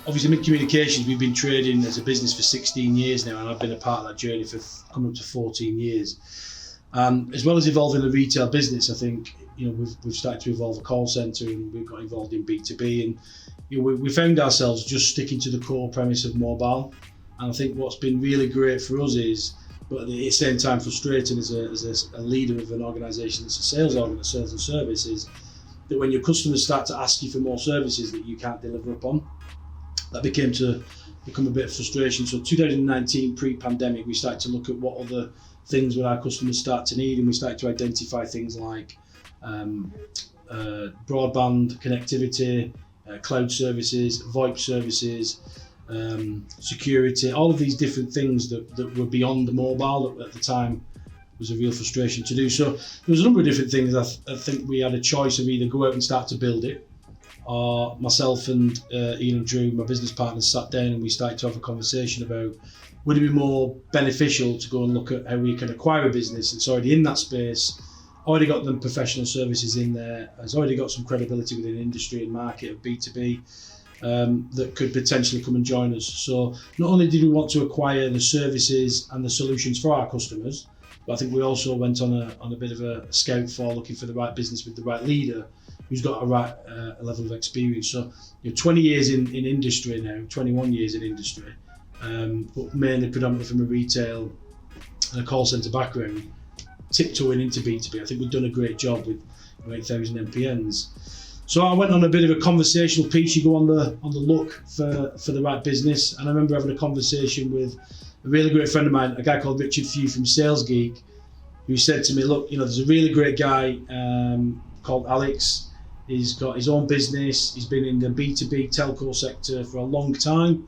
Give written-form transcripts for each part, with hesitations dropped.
Obviously, MidCommunications, we've been trading as a business for 16 years now, and I've been a part of that journey for coming up to 14 years. As well as evolving the retail business, I think we've started to evolve a call centre, and we've got involved in B2B, and we found ourselves just sticking to the core premise of mobile. And I think what's been really great for us is, but at the same time frustrating as a leader of an organisation that's a sales and service, is that when your customers start to ask you for more services that you can't deliver upon, that become a bit of frustration. So 2019, pre-pandemic, we started to look at what other things would our customers start to need, and we started to identify things like broadband connectivity, cloud services, VoIP services, security, all of these different things that were beyond the mobile that at the time was a real frustration to do. So there was a number of different things. I think we had a choice of either go out and start to build it, or myself and Ian and Drew, my business partners, sat down and we started to have a conversation about would it be more beneficial to go and look at how we can acquire a business that's already in that space, already got them professional services in there, has already got some credibility within the industry and market of B2B, that could potentially come and join us. So not only did we want to acquire the services and the solutions for our customers, but I think we also went on a bit of a scout for looking for the right business with the right leader who's got a right level of experience. So 20 years in industry now, 21 years in industry, but mainly predominantly from a retail and a call centre background, tiptoeing into B2B. I think we've done a great job with 8,000 MPNs. So I went on a bit of a conversational piece. You go on the look for the right business, and I remember having a conversation with a really great friend of mine, a guy called Richard Few from Sales Geek, who said to me, look, there's a really great guy called Alex. He's got his own business. He's been in the B2B telco sector for a long time.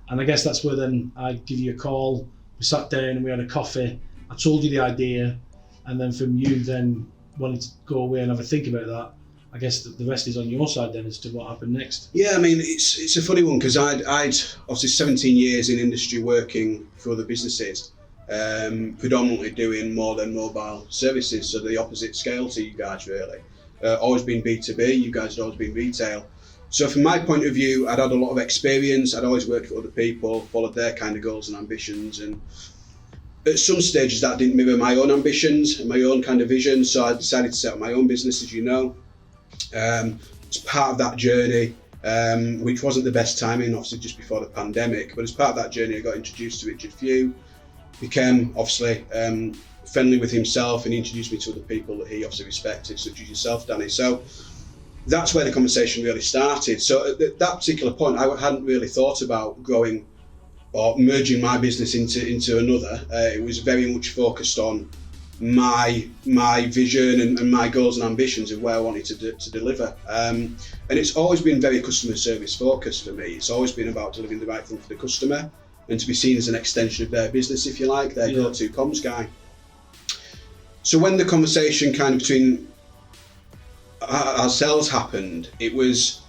And I guess that's where then I give you a call. We sat down and we had a coffee. I told you the idea, and then from you then wanting to go away and have a think about that. I guess the rest is on your side then as to what happened next. Yeah, I mean, it's a funny one because I'd obviously 17 years in industry working for other businesses, predominantly doing more than mobile services, so the opposite scale to you guys really. Always been B2B, you guys had always been retail. So from my point of view, I'd had a lot of experience. I'd always worked for other people, followed their kind of goals and ambitions, and at some stages that didn't mirror my own ambitions and my own kind of vision, so I decided to set up my own business, as you know. As part of that journey, which wasn't the best timing, obviously just before the pandemic, but as part of that journey I got introduced to Richard Few, became obviously friendly with himself, and he introduced me to other people that he obviously respected, such as yourself, Danny. So that's where the conversation really started. So at that particular point I hadn't really thought about growing or merging my business into another. It was very much focused on my vision and my goals and ambitions of where I wanted to deliver. And it's always been very customer service focused for me. It's always been about delivering the right thing for the customer and to be seen as an extension of their business, if you like, their go-to comms guy. So when the conversation kind of between ourselves happened, it was,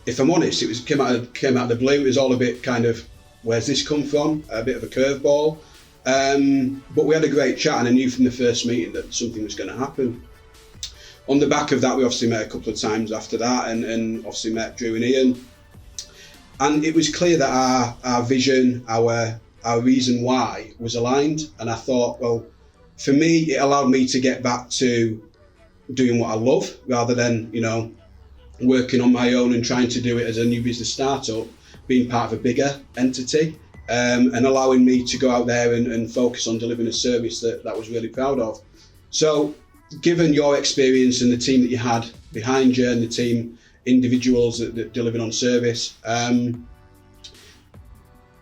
if I'm honest, it came out of the blue. It was all a bit kind of, where's this come from? A bit of a curveball. But we had a great chat, and I knew from the first meeting that something was going to happen. On the back of that, we obviously met a couple of times after that, and obviously met Drew and Ian. And it was clear that our vision, our reason why was aligned. And I thought, well, for me, it allowed me to get back to doing what I love, rather than, working on my own and trying to do it as a new business startup, being part of a bigger entity. And allowing me to go out there and focus on delivering a service that I was really proud of. So given your experience and the team that you had behind you and the team individuals that delivered on service,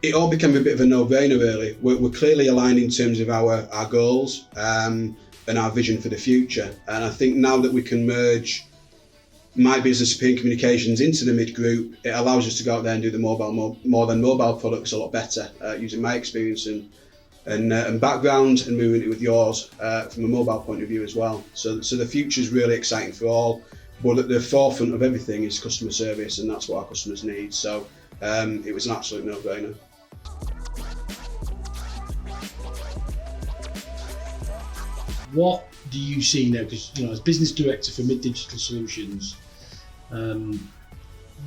it all became a bit of a no-brainer really. We're clearly aligned in terms of our goals and our vision for the future. And I think now that we can merge my business, MidCommunications, into the MidGroup, it allows us to go out there and do the more than mobile products a lot better, using my experience and background and moving it with yours from a mobile point of view as well. So the future is really exciting for all, but at the forefront of everything is customer service, and that's what our customers need. So it was an absolute no-brainer. What do you see now? Because as business director for Mid Digital Solutions,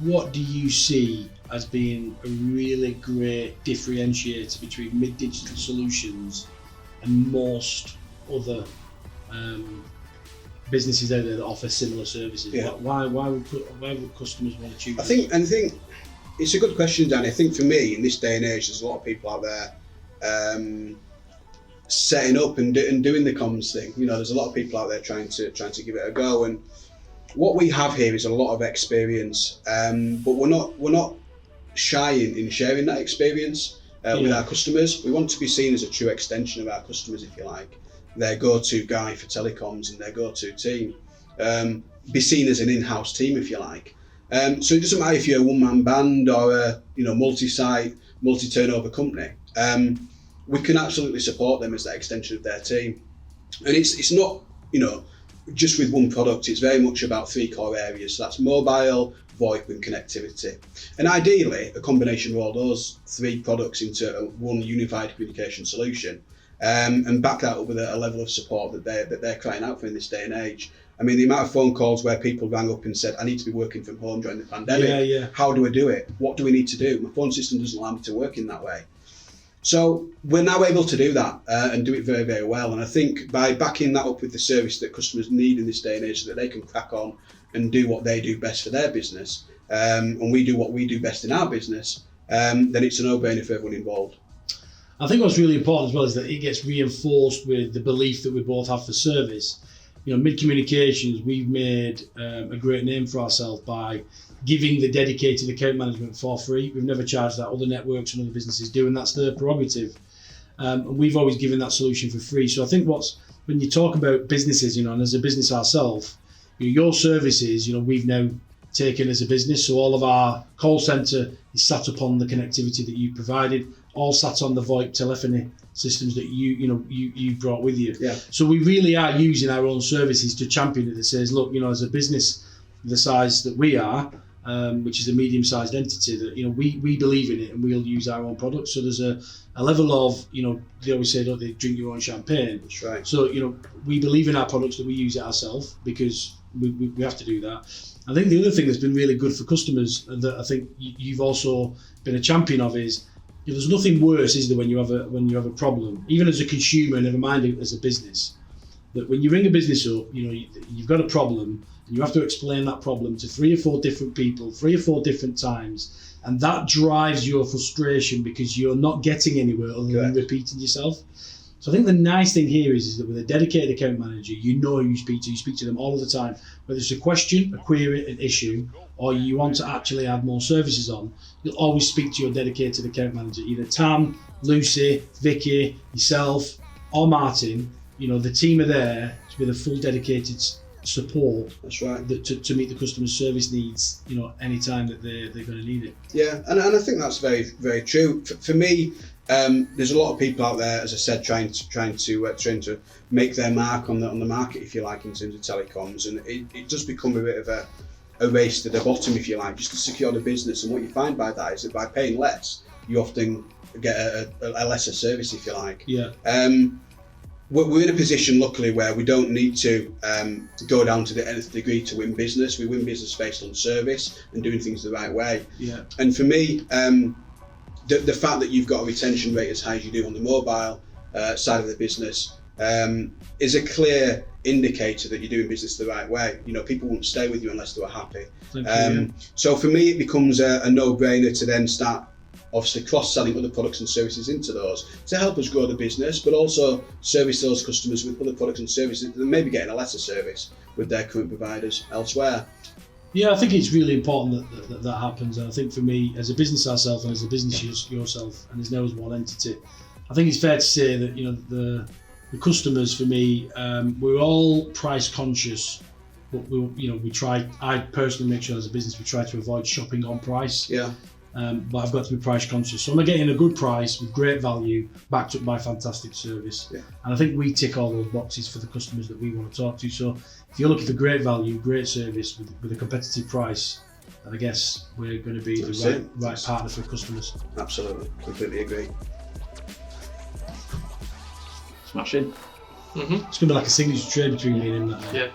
what do you see as being a really great differentiator between Mid-Digital Solutions and most other businesses out there that offer similar services? Yeah. Why would customers want to choose? I think it's a good question, Danny. I think for me, in this day and age, there's a lot of people out there setting up and doing the comms thing. You know, there's a lot of people out there trying to give it a go. And what we have here is a lot of experience, but we're not shy in sharing that experience with our customers. We want to be seen as a true extension of our customers, if you like, their go-to guy for telecoms and their go-to team. Be seen as an in-house team, if you like. So it doesn't matter if you're a one-man band or a multi-site, multi-turnover company. We can absolutely support them as that extension of their team. And it's not just with one product. It's very much about three core areas. So that's mobile, VoIP and connectivity. And ideally, a combination of all those three products into one unified communication solution, and back that up with a level of support that they're crying out for in this day and age. I mean, the amount of phone calls where people rang up and said, I need to be working from home during the pandemic. Yeah. How do I do it? What do we need to do? My phone system doesn't allow me to work in that way. So we're now able to do that and do it very, very well. And I think by backing that up with the service that customers need in this day and age so that they can crack on and do what they do best for their business, and we do what we do best in our business, then it's a no-brainer for everyone involved. I think what's really important as well is that it gets reinforced with the belief that we both have for service. MidCommunications, we've made a great name for ourselves by giving the dedicated account management for free. We've never charged that. Other networks and other businesses do, and that's their prerogative. And we've always given that solution for free. So I think when you talk about businesses, and as a business ourselves, your services, we've now taken as a business. So all of our call centre is sat upon the connectivity that you provided, all sat on the VoIP telephony systems that you brought with you. Yeah. So we really are using our own services to champion it. That says, look, as a business the size that we are, which is a medium-sized entity, that we believe in it and we'll use our own products. So there's a level of they always say, don't they drink your own champagne? That's right. So we believe in our products, that we use it ourselves because we have to do that. I think the other thing that's been really good for customers, and that I think you've also been a champion of, is there's nothing worse, is there, when you have a problem, even as a consumer, never mind as a business, that when you ring a business up, you've got a problem and you have to explain that problem to 3 or 4 different people, 3 or 4 different times, and that drives your frustration because you're not getting anywhere other than repeating yourself. So I think the nice thing here is that with a dedicated account manager, who you speak to them all of the time, whether it's a question, a query, an issue, or you want to actually add more services on, you'll always speak to your dedicated account manager, either Tam, Lucy, Vicky, yourself, or Martin. The team are there with a full dedicated support. That's right. To meet the customer service needs, anytime that they're going to need it. Yeah, and I think that's very, very true. For me, there's a lot of people out there, as I said, trying to make their mark on the market, if you like, in terms of telecoms, and it does become a bit of a race to the bottom, if you like, just to secure the business. And what you find by that is that by paying less, you often get a lesser service, if you like. Yeah. We're in a position, luckily, where we don't need to go down to the nth degree to win business. We win business based on service and doing things the right way. Yeah. And for me, the fact that you've got a retention rate as high as you do on the mobile side of the business is a clear indicator that you're doing business the right way. People won't stay with you unless they were happy. So for me, it becomes a no-brainer to then start obviously cross-selling other products and services into those to help us grow the business, but also service those customers with other products and services that may be getting a lesser service with their current providers elsewhere. Yeah, I think it's really important that happens. And I think for me, as a business ourselves and as a business yourself, and there's no as one entity, I think it's fair to say that the customers, for me, we're all price conscious, but we try. I personally make sure as a business we try to avoid shopping on price. Yeah. But I've got to be price conscious. So I'm getting a good price with great value, backed up by fantastic service. Yeah. And I think we tick all those boxes for the customers that we want to talk to. So if you're looking for great value, great service with a competitive price, then I guess we're going to be the right partner for customers. Absolutely, completely agree. Smashing. It's going to be like a signature trade between me and him. Yeah.